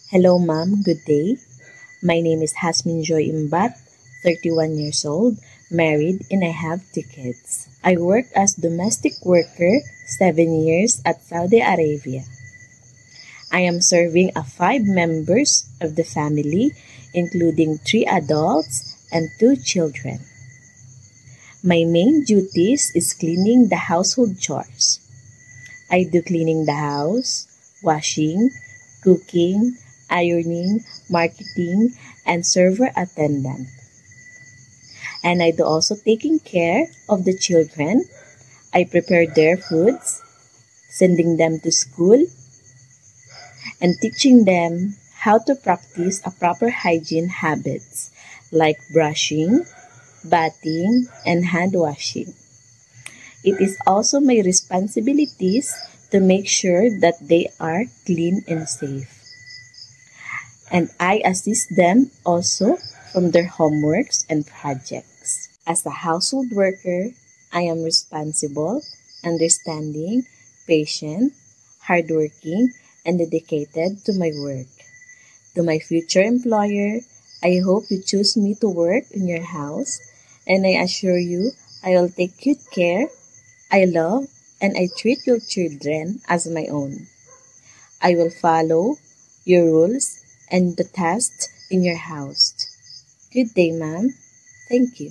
Hello, ma'am. Good day. My name is Hasmin Joy Imbat, 31 years old, married, and I have 2 kids. I work as domestic worker 7 years at Saudi Arabia. I am serving 5 members of the family, including 3 adults and 2 children. My main duties is cleaning the household chores. I do cleaning the house, washing, cooking, ironing, marketing, and server attendant. And I do also taking care of the children. I prepare their foods, sending them to school, and teaching them how to practice a proper hygiene habits like brushing, bathing, and hand washing. It is also my responsibilities to make sure that they are clean and safe. And I assist them also from their homeworks and projects. As a household worker, I am responsible, understanding, patient, hardworking, and dedicated to my work. To my future employer, I hope you choose me to work in your house, and I assure you I will take good care. I love and I treat your children as my own. I will follow your rules and the tasks in your house. Good day, ma'am. Thank you.